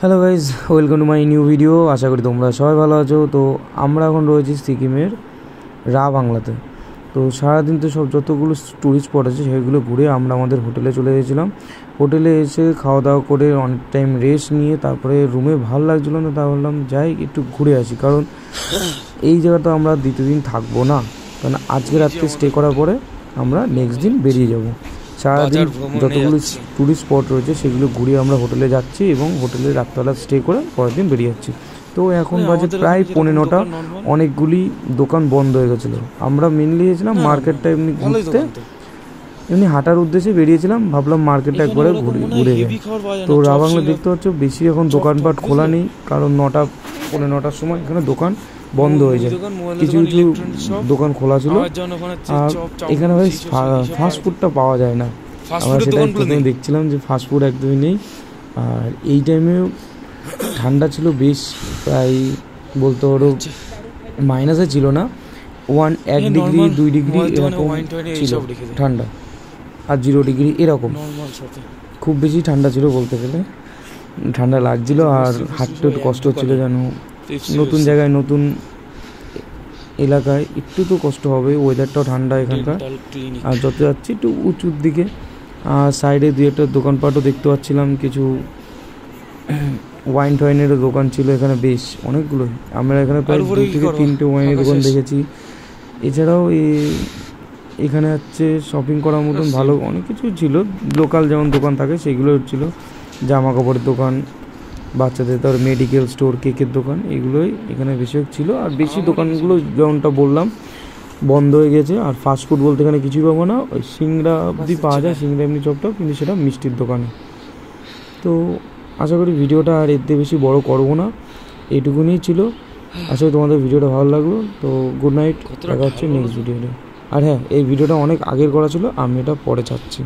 Hello guys, welcome to my new video. আশা করি তোমরা সবাই ভালো আছো। তো আমরা এখন রয়েছি সিকিমের রা বাংলাতে। তো সারাদিন তো সব যতগুলো ট্যুরিস্ট স্পট আছে সেগুলো ঘুরে আমরা আমাদের হোটেলে চলে গেছিলাম। হোটেলে এসে খাওয়া দাওয়া করে অনেক টাইম রেস্ট নিয়ে তারপরে রুমে ভালো লাগছিলো না, তা বললাম যাই একটু ঘুরে আসি, কারণ এই জায়গাটা আমরা দ্বিতীয় দিন থাকবো না, কারণ আজকে রাত্রে স্টে করার পরে আমরা নেক্সট দিন বেরিয়ে যাব। সারাদিন যতগুলো ট্যুরিস্ট স্পট রয়েছে সেগুলো ঘুরে আমরা হোটেলে যাচ্ছি এবং হোটেলে রাত্রবেলা স্টে করে পরের দিন বেরিয়ে যাচ্ছি। তো এখন বাজে প্রায় 9:45, অনেকগুলি দোকান বন্ধ হয়ে গেছিলো। আমরা মেনলি গেছিলাম মার্কেটটা এমনি ঘুরতে, এমনি হাঁটার উদ্দেশ্যে বেরিয়েছিলাম, ভাবলাম মার্কেটটা একবারে ঘুরে যাই। তো রা বাংলা দেখতে পাচ্ছ বেশি এখন দোকানপাট খোলা নেই, কারণ 9:45 সময় এখানে দোকান বন্ধ হয়ে যায়। কিছু কিছু দোকান খোলা ছিল, আর এখানে ভাই ফাস্টফুডটা পাওয়া যায় না। আমরা সেটা প্রথমে দেখছিলাম যে ফাস্টফুড একদমই নেই। আর এই টাইমেও ঠান্ডা ছিল বেশ, প্রায় বলতে পারো মাইনাসে ছিল না, 1 ডিগ্রি 2 ডিগ্রি এরকম ছিল ঠান্ডা, আর 0 ডিগ্রি এরকম, খুব বেশি ঠান্ডা ছিল বলতে গেলে। ঠান্ডা লাগছিল আর হাঁটতে একটু কষ্ট হচ্ছিলো, যেন নতুন জায়গায় নতুন এলাকায় একটু তো কষ্ট হবে। ওয়েদারটাও ঠান্ডা এখানকার, আর যত যাচ্ছি একটু উঁচুর দিকে। আর সাইডে 2-একটা দোকানপাটও দেখতে পাচ্ছিলাম, কিছু ওয়াইন টোয়াইনেরও দোকান ছিল এখানে বেশ অনেকগুলো। আমরা এখানে প্রায় 2 থেকে 3টে ওয়াইনের দোকান দেখেছি। এছাড়াও এখানে হচ্ছে শপিং করার মতন ভালো অনেক কিছু ছিল, লোকাল যেমন দোকান থাকে সেগুলো ছিল, জামা কাপড়ের দোকান, বাচ্চাদের তার মেডিকেল স্টোর, কেকের দোকান, এগুলোই এখানে বেশিরভাগ ছিল। আর বেশি দোকানগুলো যেমনটা বললাম বন্ধ হয়ে গেছে। আর ফাস্টফুড বলতে এখানে কিছুই পাবো না, ওই সিংড়া অবধি পাওয়া যায়, সিংড়া এমনি চপটপ, কিন্তু সেটা মিষ্টির দোকানে। তো আশা করি ভিডিওটা আর এর বেশি বড় করবো না, এইটুকুনি ছিল। আশা করি তোমাদের ভিডিওটা ভালো লাগলো। তো গুড নাইট, দেখা হচ্ছে নেক্সট ভিডিওতে। আর হ্যাঁ, এই ভিডিওটা অনেক আগের করা ছিল, আমি এটা পরে ছাড়ছি।